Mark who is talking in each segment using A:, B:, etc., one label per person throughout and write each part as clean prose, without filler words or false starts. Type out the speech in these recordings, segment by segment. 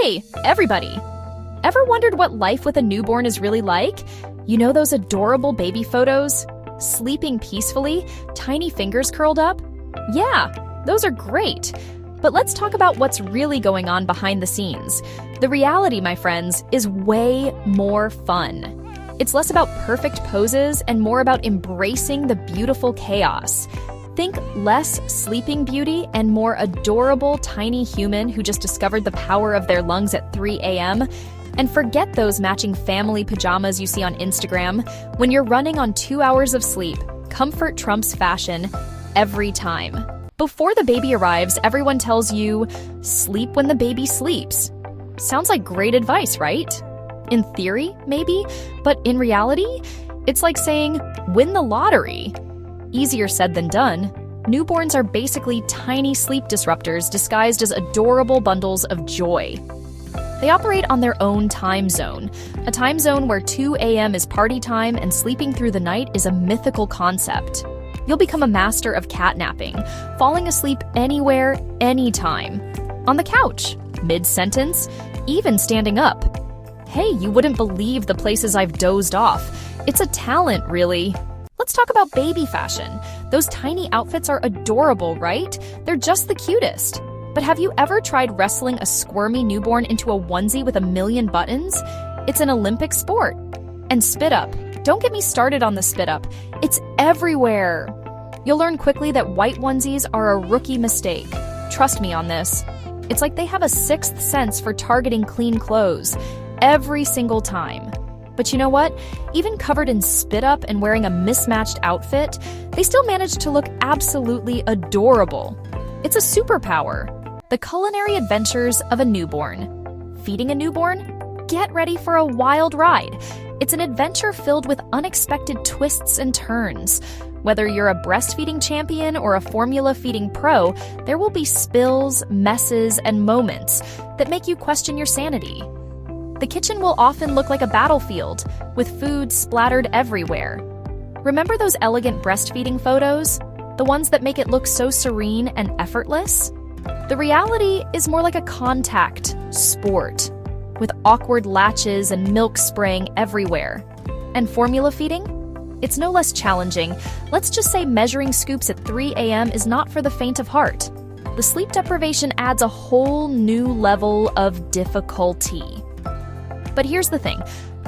A: Hey, everybody! Ever wondered what life with a newborn is really like? You know those adorable baby photos? Sleeping peacefully, tiny fingers curled up? Yeah, those are great. But let's talk about what's really going on behind the scenes. The reality, my friends, is way more fun. It's less about perfect poses and more about embracing the beautiful chaos. Think less sleeping beauty and more adorable tiny human who just discovered the power of their lungs at 3 a.m. And forget those matching family pajamas you see on Instagram. When you're running on 2 hours of sleep, comfort trumps fashion every time. Before the baby arrives, everyone tells you, sleep when the baby sleeps. Sounds like great advice, right? In theory, maybe, but in reality, it's like saying, win the lottery. Easier said than done. Newborns are basically tiny sleep disruptors disguised as adorable bundles of joy. They operate on their own time zone, a time zone where 2 a.m. is party time and sleeping through the night is a mythical concept. You'll become a master of catnapping, falling asleep anywhere, anytime. On the couch, mid-sentence, even standing up. Hey, you wouldn't believe the places I've dozed off. It's a talent, really. Let's talk about baby fashion. Those tiny outfits are adorable, right? They're just the cutest. But have you ever tried wrestling a squirmy newborn into a onesie with a million buttons? It's an Olympic sport. And spit up. Don't get me started on the spit up. It's everywhere. You'll learn quickly that white onesies are a rookie mistake. Trust me on this. It's like they have a sixth sense for targeting clean clothes. Every single time. But you know what? Even covered in spit up and wearing a mismatched outfit, they still manage to look absolutely adorable. It's a superpower. The culinary adventures of a newborn. Feeding a newborn? Get ready for a wild ride. It's an adventure filled with unexpected twists and turns. Whether you're a breastfeeding champion or a formula feeding pro, there will be spills, messes, and moments that make you question your sanity. The kitchen will often look like a battlefield, with food splattered everywhere. Remember those elegant breastfeeding photos? The ones that make it look so serene and effortless? The reality is more like a contact sport, with awkward latches and milk spraying everywhere. And formula feeding? It's no less challenging. Let's just say measuring scoops at 3 a.m. is not for the faint of heart. The sleep deprivation adds a whole new level of difficulty. But here's the thing.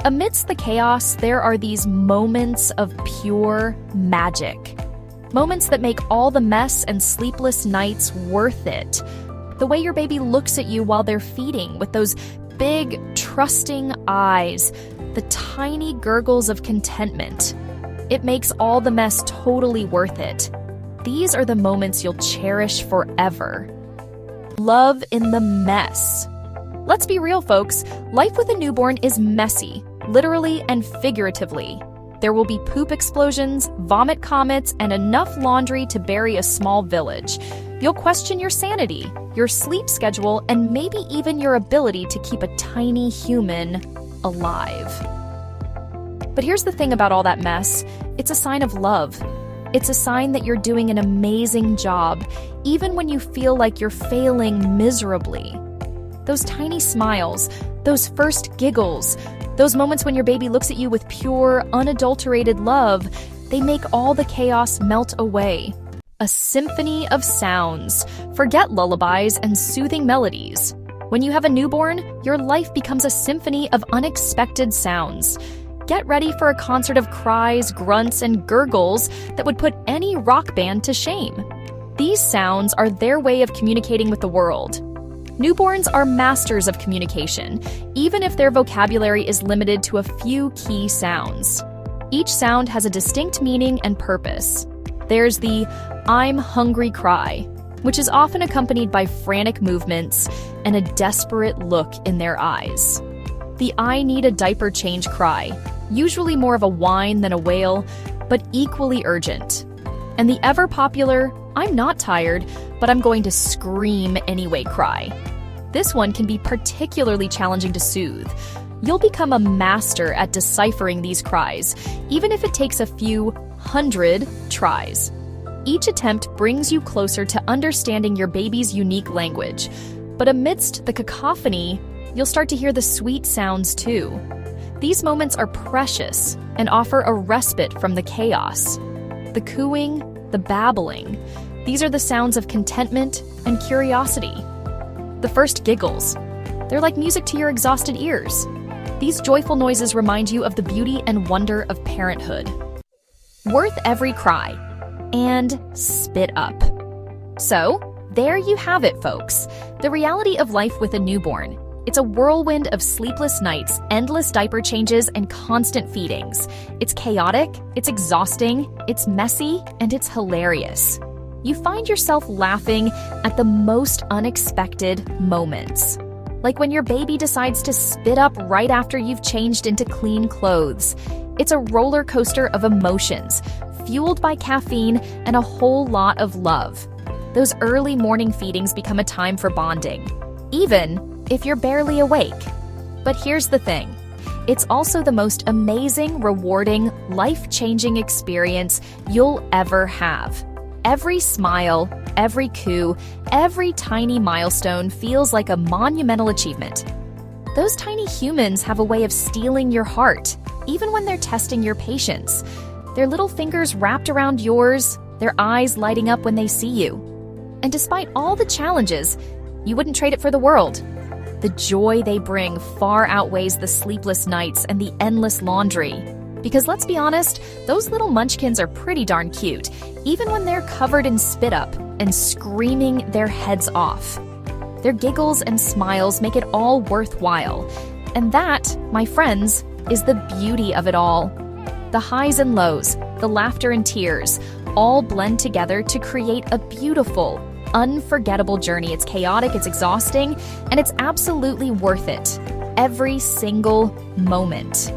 A: Amidst the chaos, there are these moments of pure magic. Moments that make all the mess and sleepless nights worth it. The way your baby looks at you while they're feeding with those big, trusting eyes. The tiny gurgles of contentment. It makes all the mess totally worth it. These are the moments you'll cherish forever. Love in the mess. Let's be real, folks. Life with a newborn is messy, literally and figuratively. There will be poop explosions, vomit comets, and enough laundry to bury a small village. You'll question your sanity, your sleep schedule, and maybe even your ability to keep a tiny human alive. But here's the thing about all that mess. It's a sign of love. It's a sign that you're doing an amazing job, even when you feel like you're failing miserably. Those tiny smiles, those first giggles, those moments when your baby looks at you with pure, unadulterated love, they make all the chaos melt away. A symphony of sounds. Forget lullabies and soothing melodies. When you have a newborn, your life becomes a symphony of unexpected sounds. Get ready for a concert of cries, grunts, and gurgles that would put any rock band to shame. These sounds are their way of communicating with the world. Newborns are masters of communication, even if their vocabulary is limited to a few key sounds. Each sound has a distinct meaning and purpose. There's the "I'm hungry" cry, which is often accompanied by frantic movements and a desperate look in their eyes. The "I need a diaper change" cry, usually more of a whine than a wail, but equally urgent. And the ever-popular "I'm not tired, but I'm going to scream anyway" cry. This one can be particularly challenging to soothe. You'll become a master at deciphering these cries, even if it takes a few hundred tries. Each attempt brings you closer to understanding your baby's unique language. But amidst the cacophony, you'll start to hear the sweet sounds too. These moments are precious and offer a respite from the chaos. The cooing, the babbling, these are the sounds of contentment and curiosity. The first giggles, they're like music to your exhausted ears. These joyful noises remind you of the beauty and wonder of parenthood. Worth every cry. And spit up. So, there you have it, folks. The reality of life with a newborn. It's a whirlwind of sleepless nights, endless diaper changes, and constant feedings. It's chaotic, it's exhausting, it's messy, and it's hilarious. You find yourself laughing at the most unexpected moments. Like when your baby decides to spit up right after you've changed into clean clothes. It's a roller coaster of emotions, fueled by caffeine and a whole lot of love. Those early morning feedings become a time for bonding, even if you're barely awake. But here's the thing. It's also the most amazing, rewarding, life-changing experience you'll ever have. Every smile, every coo, every tiny milestone feels like a monumental achievement. Those tiny humans have a way of stealing your heart, even when they're testing your patience. Their little fingers wrapped around yours, their eyes lighting up when they see you. And despite all the challenges, you wouldn't trade it for the world. The joy they bring far outweighs the sleepless nights and the endless laundry. Because let's be honest, those little munchkins are pretty darn cute, even when they're covered in spit up and screaming their heads off. Their giggles and smiles make it all worthwhile. And that, my friends, is the beauty of it all. The highs and lows, the laughter and tears, all blend together to create a beautiful, unforgettable journey. It's chaotic, it's exhausting, and it's absolutely worth it. Every single moment.